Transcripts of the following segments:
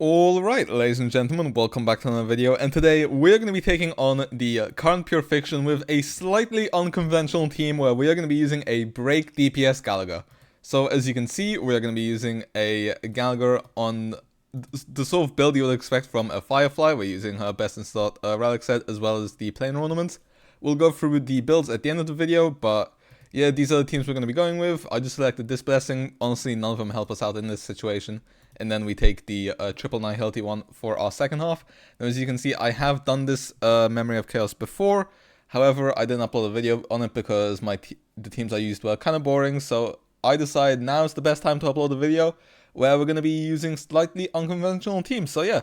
Alright, ladies and gentlemen, welcome back to another video, and today we're going to be taking on the current Pure Fiction with a slightly unconventional team where we are going to be using a break DPS Gallagher. So as you can see, we're going to be using a Gallagher on the sort of build you would expect from a Firefly. We're using her best in slot relic set as well as the planar ornaments. We'll go through the builds at the end of the video, but yeah, these are the teams we're going to be going with. I just selected this blessing. Honestly, none of them help us out in this situation. And then we take the triple nihility one for our second half. Now, as you can see, I have done this Memory of Chaos before. However, I didn't upload a video on it because the teams I used were kind of boring. So I decided now is the best time to upload a video where we're going to be using slightly unconventional teams. So yeah,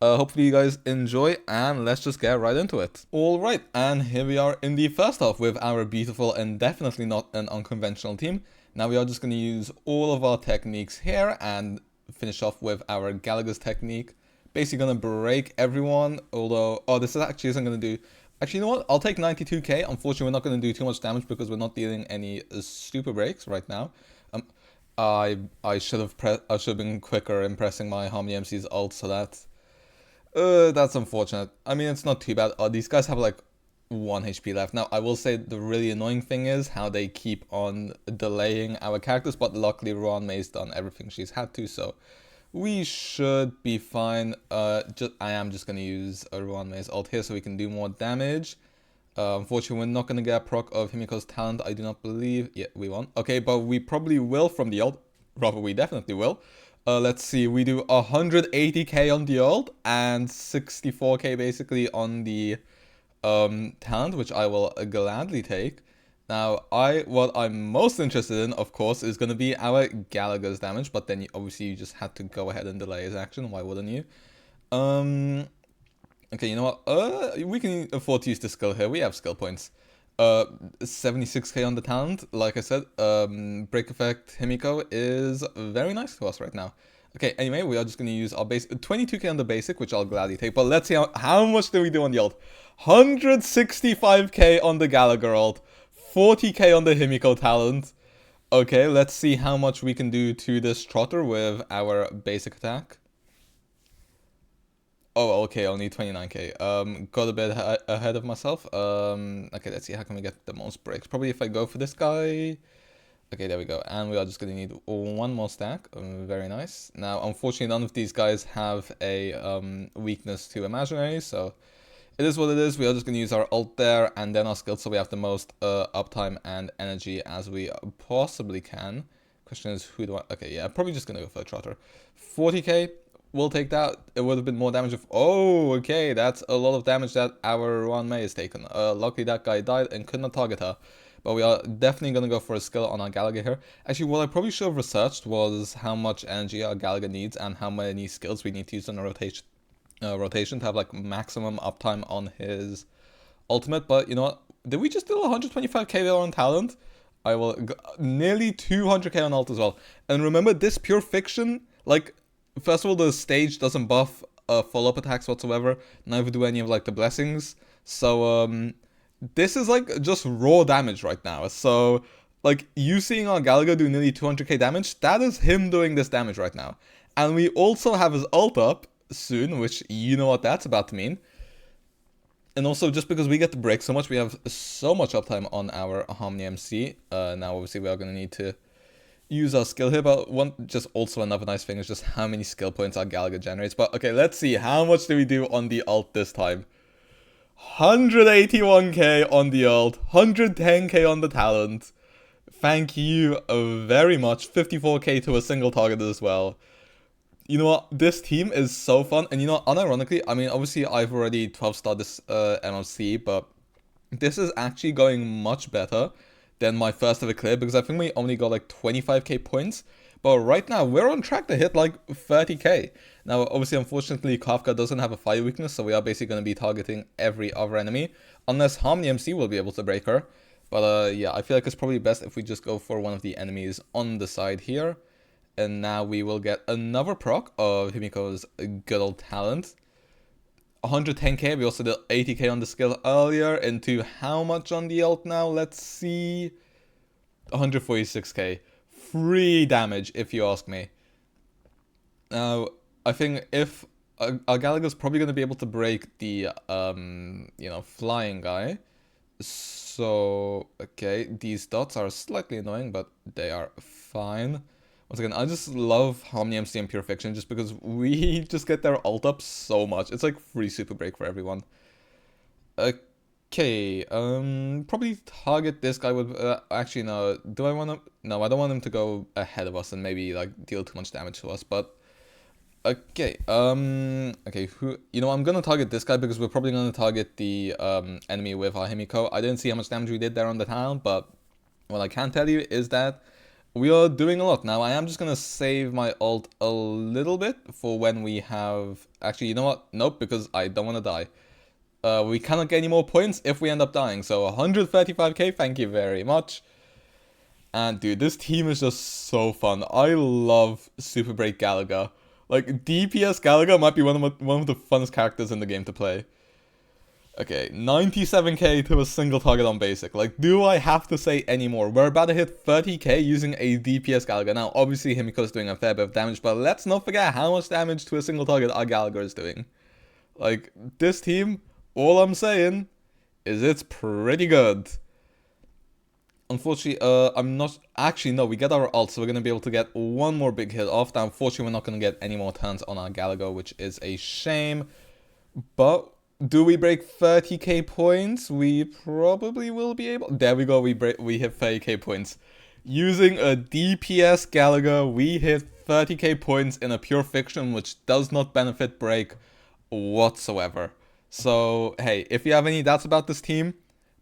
hopefully you guys enjoy, and let's just get right into it. Alright, and here we are in the first half with our beautiful and definitely not an unconventional team. Now we are just going to use all of our techniques here and finish off with our Gallagher's technique. Basically going to break everyone, although, this actually isn't going to do, actually, you know what, I'll take 92k. Unfortunately, we're not going to do too much damage because we're not dealing any super breaks right now. I should have been quicker in pressing my Harmony MC's ult, so that's unfortunate. I mean, it's not too bad. These guys have like 1 HP left. Now, I will say the really annoying thing is how they keep on delaying our characters, but luckily Ruan May's done everything she's had to, so we should be fine. I am just going to use a Ruan May's ult here so we can do more damage. Unfortunately, we're not going to get a proc of Himeko's talent, I do not believe. Yeah, we won't. Okay, but we probably will from the ult. Rather, we definitely will. Let's see, we do 180k on the ult and 64k basically on the talent, which I will gladly take. Now, what I'm most interested in, of course, is going to be our Gallagher's damage, but then obviously you just had to go ahead and delay his action. Why wouldn't you? Okay, you know what? We can afford to use the skill here. We have skill points. 76k on the talent. Like I said, break effect Himeko is very nice to us right now. Okay, anyway, we are just going to use our base 22k on the basic, which I'll gladly take. But let's see how much do we do on the ult. 165k on the Gallagher ult, 40k on the Himeko talent. Okay, let's see how much we can do to this Trotter with our basic attack. Oh, okay, only 29k. Got a bit ahead of myself. Okay, let's see, how can we get the most breaks? Probably if I go for this guy. Okay, there we go. And we are just going to need one more stack. Very nice. Now, unfortunately, none of these guys have a weakness to imaginary, so it is what it is. We are just going to use our ult there and then our skills so we have the most uptime and energy as we possibly can. Question is, who do I... Okay, yeah, probably just going to go for a Trotter. 40k. We'll take that. It would have been more damage if... Oh, okay, that's a lot of damage that our Ruan May has taken. Luckily, that guy died and could not target her. But we are definitely going to go for a skill on our Gallagher here. Actually, what I probably should have researched was how much energy our Gallagher needs and how many skills we need to use on a rotation to have like maximum uptime on his ultimate. But you know what? Did we just do 125k there on talent? I will... Nearly 200k on ult as well. And remember, this Pure Fiction, like... First of all, the stage doesn't buff follow-up attacks whatsoever. Neither do any of like the blessings. So this is like just raw damage right now. So like you seeing our Gallagher do nearly 200k damage, that is him doing this damage right now. And we also have his ult up soon, which you know what that's about to mean. And also, just because we get to break so much, we have so much uptime on our Harmony MC. Now, obviously, we are going to need to use our skill here, but just also another nice thing is just how many skill points our Gallagher generates. But okay, let's see, how much do we do on the ult this time? 181k on the ult, 110k on the talent. Thank you very much. 54k to a single target as well. You know what, this team is so fun, and you know, unironically, I mean, obviously I've already 12-starred this MLC, but this is actually going much better than my first ever clear, because I think we only got like 25k points, but right now we're on track to hit like 30k. Now, obviously, unfortunately, Kafka doesn't have a fire weakness, so we are basically going to be targeting every other enemy, unless Harmony MC will be able to break her. But yeah, I feel like it's probably best if we just go for one of the enemies on the side here. And now we will get another proc of Himeko's good old talent. 110k, we also did 80k on the skill earlier, into how much on the ult now? Let's see. 146k. Free damage, if you ask me. Now, I think if Gallagher's probably going to be able to break the, flying guy. So, okay, these dots are slightly annoying, but they are fine. Once again, I just love Omni MC and Pure Fiction just because we just get their ult up so much. It's like free super break for everyone. Okay, probably target this guy with, actually no, do I want to, no, I don't want him to go ahead of us and maybe like deal too much damage to us, but okay, okay, I'm gonna target this guy because we're probably gonna target the, enemy with our himeko. I didn't see how much damage we did there on the town, but what I can tell you is that we are doing a lot. Now, I am just gonna save my ult a little bit for when we have, actually, you know what? Nope, because I don't want to die. We cannot get any more points if we end up dying, so 135k, thank you very much. And dude, this team is just so fun. I love Super Break Gallagher. Like, DPS Gallagher might be one of the funnest characters in the game to play. Okay, 97k to a single target on basic. Like, do I have to say any more? We're about to hit 30k using a DPS Gallagher. Now, obviously, Himeko is doing a fair bit of damage, but let's not forget how much damage to a single target our Gallagher is doing. Like, this team, all I'm saying is it's pretty good. Unfortunately, I'm not... Actually, no, we get our ult, so we're going to be able to get one more big hit off. Now, unfortunately, we're not going to get any more turns on our Gallagher, which is a shame. But do we break 30k points? We probably will be able... There we go, we hit 30k points. Using a DPS Gallagher, we hit 30k points in a Pure Fiction, which does not benefit break whatsoever. So, hey, if you have any doubts about this team,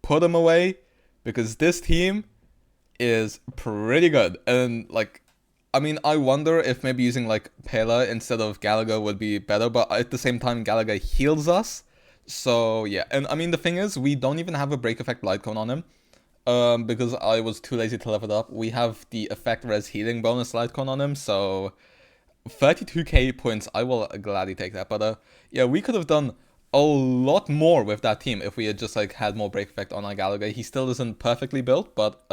put them away. Because this team is pretty good. And, like, I mean, I wonder if maybe using, like, Pela instead of Gallagher would be better. But at the same time, Gallagher heals us. So, yeah. And, I mean, the thing is, we don't even have a break effect light cone on him. Because I was too lazy to level it up. We have the effect res healing bonus light cone on him. So, 32k points, I will gladly take that. But, yeah, we could have done a lot more with that team if we had just like had more break effect on our Gallagher. He still isn't perfectly built, but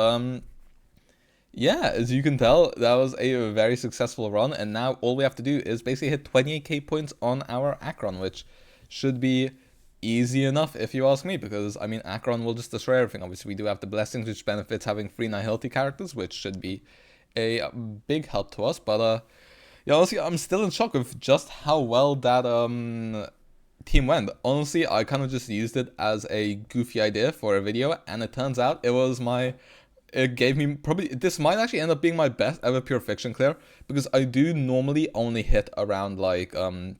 yeah, as you can tell, that was a very successful run, and now all we have to do is basically hit 28k points on our Acheron, which should be easy enough if you ask me, because I mean Acheron will just destroy everything. Obviously we do have the blessings, which benefits having 3 Nihility characters, which should be a big help to us. But yeah, honestly, I'm still in shock of just how well that team went. Honestly, I kind of just used it as a goofy idea for a video, and it turns out it gave me probably, this might actually end up being my best ever Pure Fiction clear, because I do normally only hit around like 60k,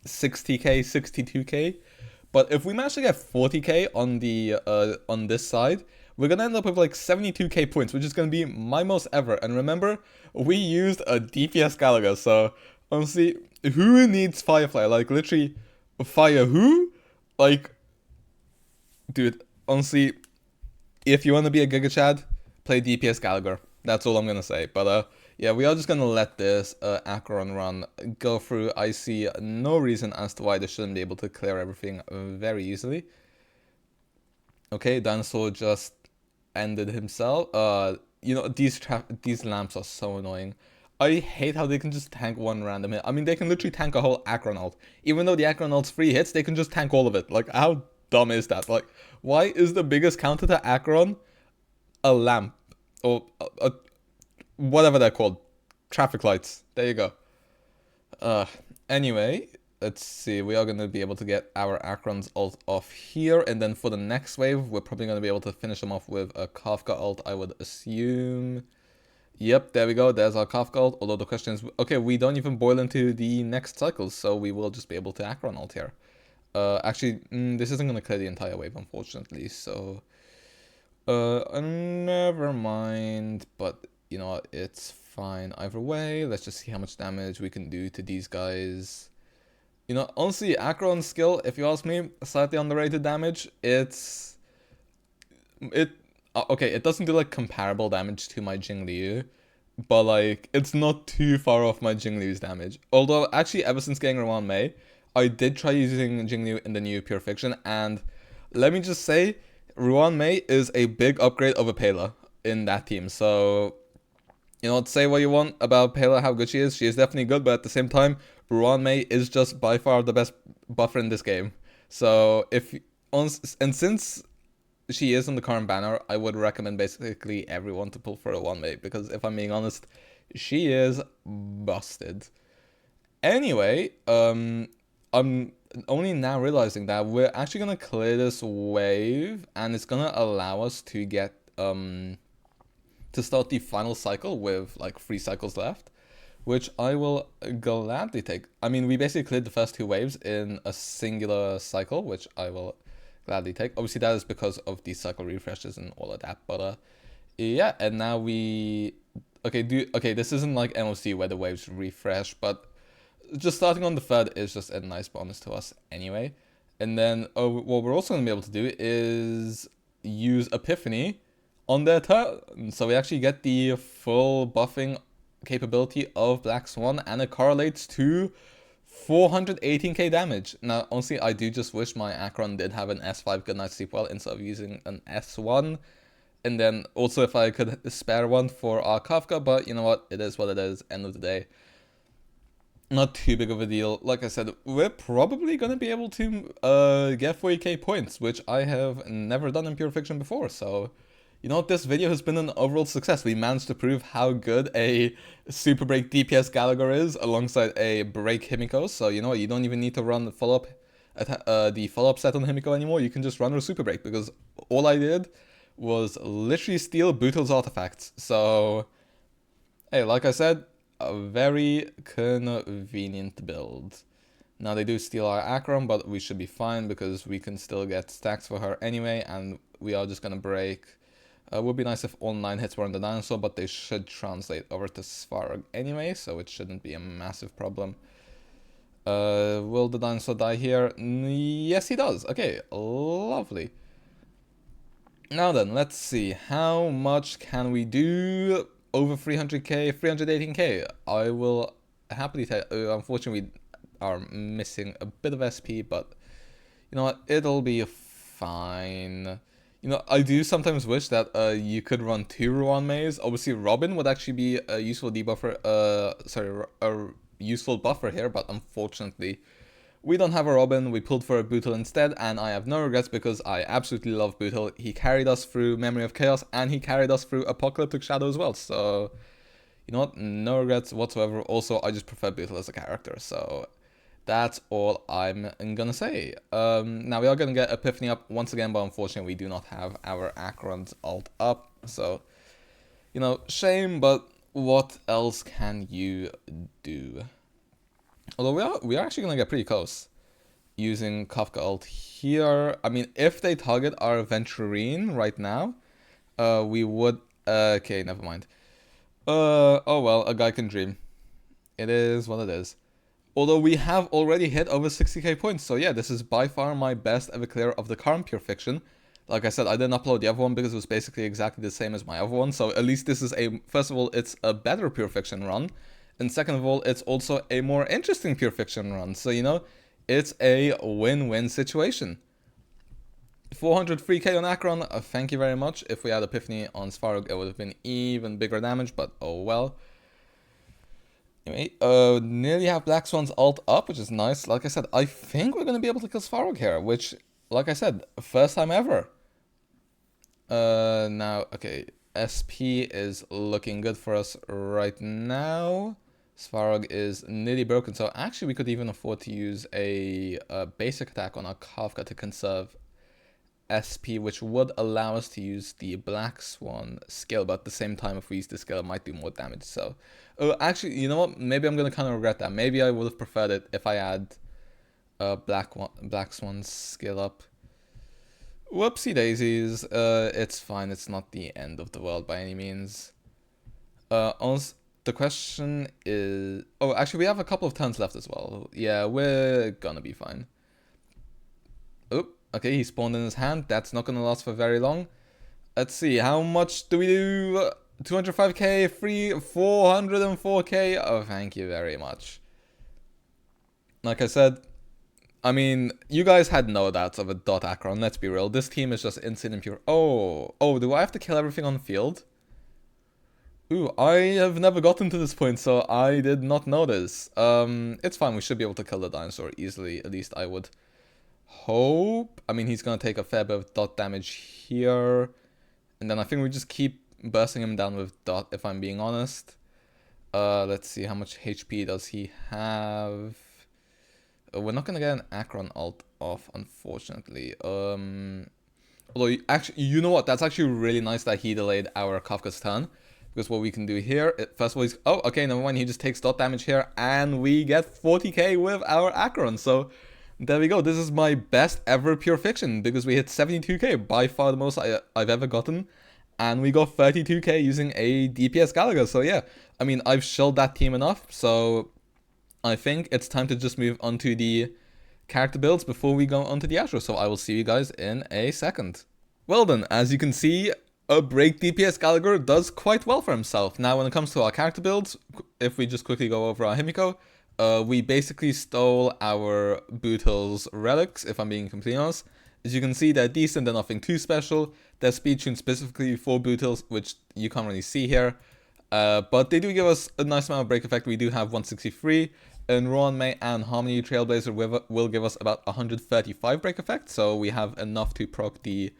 62k, but if we manage to get 40k on the on this side, we're gonna end up with like 72k points, which is gonna be my most ever. And remember, we used a DPS Gallagher, so honestly, who needs Firefly? Like literally, fire who? Like, dude, honestly, if you want to be a Giga Chad, play DPS Gallagher. That's all I'm gonna say. But yeah, we are just gonna let this Acheron run go through. I see no reason as to why they shouldn't be able to clear everything very easily. Okay, Dinosaur just ended himself. You know, these lamps are so annoying. I hate how they can just tank one random hit. I mean, they can literally tank a whole Acheron ult. Even though the Acheron ult's 3 hits, they can just tank all of it. Like, how dumb is that? Like, why is the biggest counter to Acheron a lamp? Or whatever they're called. Traffic lights. There you go. Anyway, let's see. We are going to be able to get our Acheron's ult off here. And then for the next wave, we're probably going to be able to finish them off with a Kafka ult, I would assume. Yep, there we go. There's our Kafka ult. Although the question is, okay, we don't even boil into the next cycle, so we will just be able to Acheron ult here. Actually, this isn't going to clear the entire wave, unfortunately, so... never mind, but, you know what, it's fine either way. Let's just see how much damage we can do to these guys. You know, honestly, Acheron's skill, if you ask me, slightly underrated damage. Okay, it doesn't do, like, comparable damage to my Jingliu, but, like, it's not too far off my Jingliu's damage. Although, actually, ever since getting Ruan Mei, I did try using Jingliu in the new Pure Fiction, and let me just say, Ruan Mei is a big upgrade over Pela in that team. So, you know, say what you want about Pela, how good she is definitely good, but at the same time, Ruan Mei is just by far the best buffer in this game. So and since she is on the current banner, I would recommend basically everyone to pull for a Ruan Mei, because if I'm being honest, she is busted. Anyway, I'm only now realizing that we're actually gonna clear this wave, and it's gonna allow us to get to start the final cycle with like 3 cycles left, which I will gladly take. I mean, we basically cleared the first 2 waves in a singular cycle, which I will gladly take. Obviously, that is because of the cycle refreshes and all of that, but yeah, and now okay, this isn't like MOC where the waves refresh, but just starting on the 3rd is just a nice bonus to us anyway. And then what we're also going to be able to do is use Epiphany on their turn. So we actually get the full buffing capability of Black Swan, and it correlates to 418k damage. Now, honestly, I do just wish my Acheron did have an S5 Good Night Sleep Well instead of using an S1. And then also if I could spare one for our Kafka, but you know what? It is what it is, end of the day. Not too big of a deal. Like I said, we're probably going to be able to get 40k points, which I have never done in Pure Fiction before. So, you know what? This video has been an overall success. We managed to prove how good a Super Break DPS Gallagher is alongside a Break Himeko. So, you know what? You don't even need to run the follow-up set on Himeko anymore. You can just run a Super Break, because all I did was literally steal Bootle's artifacts. So, hey, like I said, a very convenient build. Now they do steal our Acheron, but we should be fine because we can still get stacks for her anyway, and we are just gonna break. Would be nice if all 9 hits were on the dinosaur, but they should translate over to Svarog anyway, so it shouldn't be a massive problem. Will the dinosaur die here? Yes, he does. Okay, lovely. Now then, let's see. How much can we do? Over 300k, 318k. I will happily take. Unfortunately, we are missing a bit of SP, but you know what? It'll be fine. You know, I do sometimes wish that you could run 2 Ruan Meis. Obviously, Robin would actually be a useful debuffer. A useful buffer here, but unfortunately, we don't have a Robin. We pulled for a Bootle instead, and I have no regrets because I absolutely love Bootle. He carried us through Memory of Chaos, and he carried us through Apocalyptic Shadow as well. So, you know what? No regrets whatsoever. Also, I just prefer Bootle as a character. So, that's all I'm gonna say. Now, we are gonna get Epiphany up once again, but unfortunately, we do not have our Acheron's ult up. So, you know, shame, but what else can you do? Although we are actually going to get pretty close using Kafka ult here. I mean, if they target our aventurine right now, we would... okay, never mind. Oh well, a guy can dream. It is what it is. Although we have already hit over 60k points, so yeah, this is by far my best ever clear of the current Pure Fiction. Like I said, I didn't upload the other one because it was basically exactly the same as my other one, so at least this is first of all, it's a better Pure Fiction run. And second of all, it's also a more interesting Pure Fiction run. So, you know, it's a win-win situation. 403k on Acheron, thank you very much. If we had Epiphany on Svarog, it would have been even bigger damage, but oh well. Anyway, nearly have Black Swan's ult up, which is nice. Like I said, I think we're going to be able to kill Svarog here, which, like I said, first time ever. Now, okay, SP is looking good for us right now. Svarog is nearly broken, so actually we could even afford to use a basic attack on our Kafka to conserve SP, which would allow us to use the Black Swan skill, but at the same time, if we use the skill, it might do more damage. So, actually, you know what? Maybe I'm going to kind of regret that. Maybe I would have preferred it if I had Black Swan's skill up. Whoopsie daisies. It's fine. It's not the end of the world by any means. Also, the question is... Oh, actually, we have a couple of turns left as well. Yeah, we're gonna be fine. Oh, okay, he spawned in his hand. That's not gonna last for very long. Let's see, how much do we do? 205k, 404k. Oh, thank you very much. Like I said, I mean, you guys had no doubts of a dot Acheron, let's be real. This team is just insane and pure. Oh, do I have to kill everything on the field? Ooh, I have never gotten to this point, so I did not know this. It's fine, we should be able to kill the dinosaur easily, at least I would hope. I mean, he's gonna take a fair bit of dot damage here, and then I think we just keep bursting him down with dot, if I'm being honest. Let's see, how much HP does he have? We're not gonna get an Acheron ult off, unfortunately. Although, actually, you know what? That's actually really nice that he delayed our Kafka's turn. Because what we can do here, first of all, he's... Oh, okay, never mind. He just takes dot damage here, and we get 40k with our Acheron. So, there we go. This is my best ever Pure Fiction, because we hit 72k, by far the most I've ever gotten. And we got 32k using a DPS Gallagher. So, yeah. I mean, I've shelled that team enough, so I think it's time to just move on to the character builds before we go onto the outro, so I will see you guys in a second. Well then, as you can see, a break DPS Gallagher does quite well for himself. Now when it comes to our character builds, if we just quickly go over our himeko, we basically stole our Bootl's relics, if I'm being completely honest. As you can see, they're decent, they're nothing too special. They're speed tuned specifically for Bootles, which you can't really see here. But they do give us a nice amount of break effect. We do have 163. And Ruan May and Harmony Trailblazer will give us about 135 break effect, so we have enough to proc the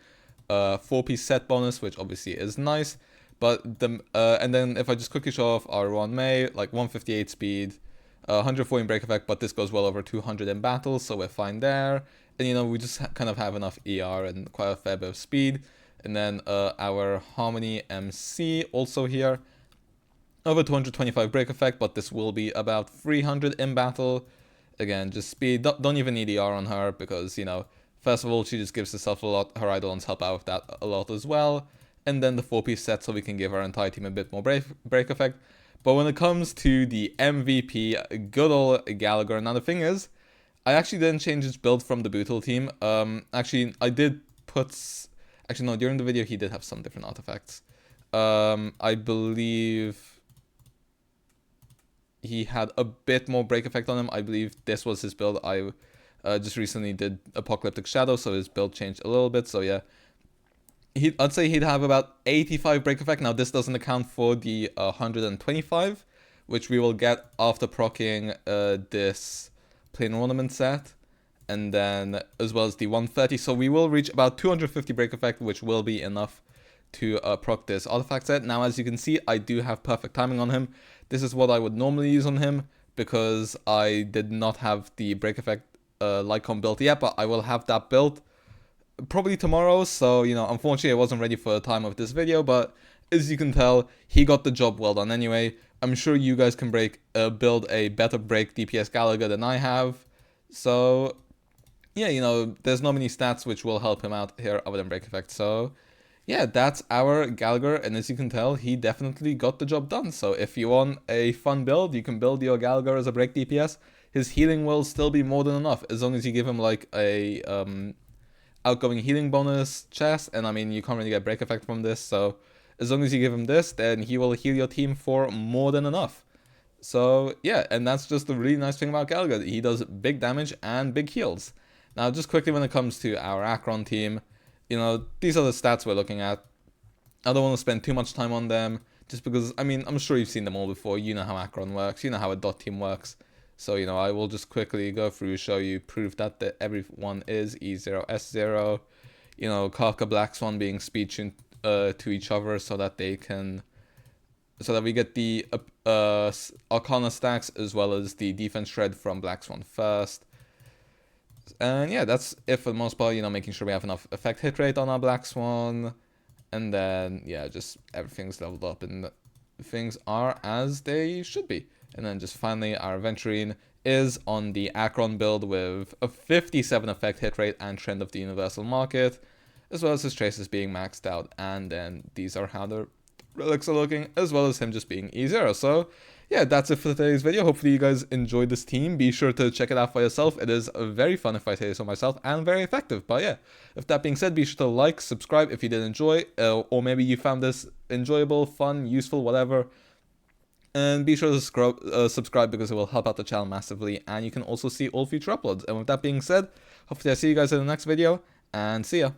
4-piece set bonus, which obviously is nice. But the and then if I just quickly show off our Ruan May, like 158 speed, 114 break effect, but this goes well over 200 in battle, so we're fine there. And you know, we just kind of have enough ER and quite a fair bit of speed. And then our Harmony MC also here. Over 225 break effect, but this will be about 300 in battle. Again, just speed. Don't even need ER on her because, you know, first of all, she just gives herself a lot. Her Eidolons help out with that a lot as well. And then the 4-piece set, so we can give our entire team a bit more break effect. But when it comes to the MVP, good old Gallagher. Now the thing is, I actually didn't change his build from the Bootle team. Actually, I did put... Actually, no, during the video, he did have some different artifacts. I believe... he had a bit more break effect on him. I believe this was his build. I just recently did Apocalyptic Shadow, so his build changed a little bit. So yeah, I'd say he'd have about 85 break effect. Now this doesn't account for the 125, which we will get after proccing this plain ornament set, and then as well as the 130. So we will reach about 250 break effect, which will be enough to proc this artifact set. Now as you can see, I do have perfect timing on him. This is what I would normally use on him because I did not have the break effect Lycon built yet, but I will have that built probably tomorrow. So, you know, unfortunately I wasn't ready for the time of this video, but as you can tell, he got the job well done anyway. I'm sure you guys can build a better break DPS Gallagher than I have. So, yeah, you know, there's not many stats which will help him out here other than break effect. So, yeah, that's our Gallagher, and as you can tell, he definitely got the job done. So if you want a fun build, you can build your Gallagher as a break DPS. His healing will still be more than enough, as long as you give him like a outgoing healing bonus chest, and I mean, you can't really get break effect from this, so as long as you give him this, then he will heal your team for more than enough. So yeah, and that's just the really nice thing about Gallagher. He does big damage and big heals. Now, just quickly when it comes to our Acheron team, you know, these are the stats we're looking at. I don't want to spend too much time on them, just because, I mean, I'm sure you've seen them all before. You know how Acheron works, you know how a dot team works. So, you know, I will just quickly go through, show you proof that everyone is E0, S0. You know, Kafka, Black Swan being speed tuned to each other so that they can... so that we get the Arcana stacks as well as the defense shred from Black Swan first. And yeah, that's it for the most part, you know, making sure we have enough effect hit rate on our Black Swan. And then, yeah, just everything's leveled up and things are as they should be. And then just finally, our aventurine is on the Acheron build with a 57 effect hit rate and trend of the universal market, as well as his traces being maxed out. And then these are how the relics are looking, as well as him just being E0. So yeah, that's it for today's video. Hopefully you guys enjoyed this team. Be sure to check it out for yourself. It is very fun, if I say so myself, and very effective. But yeah, with that being said, be sure to like, subscribe if you did enjoy, or maybe you found this enjoyable, fun, useful, whatever. And be sure to subscribe because it will help out the channel massively, and you can also see all future uploads. And with that being said, hopefully I see you guys in the next video, and see ya.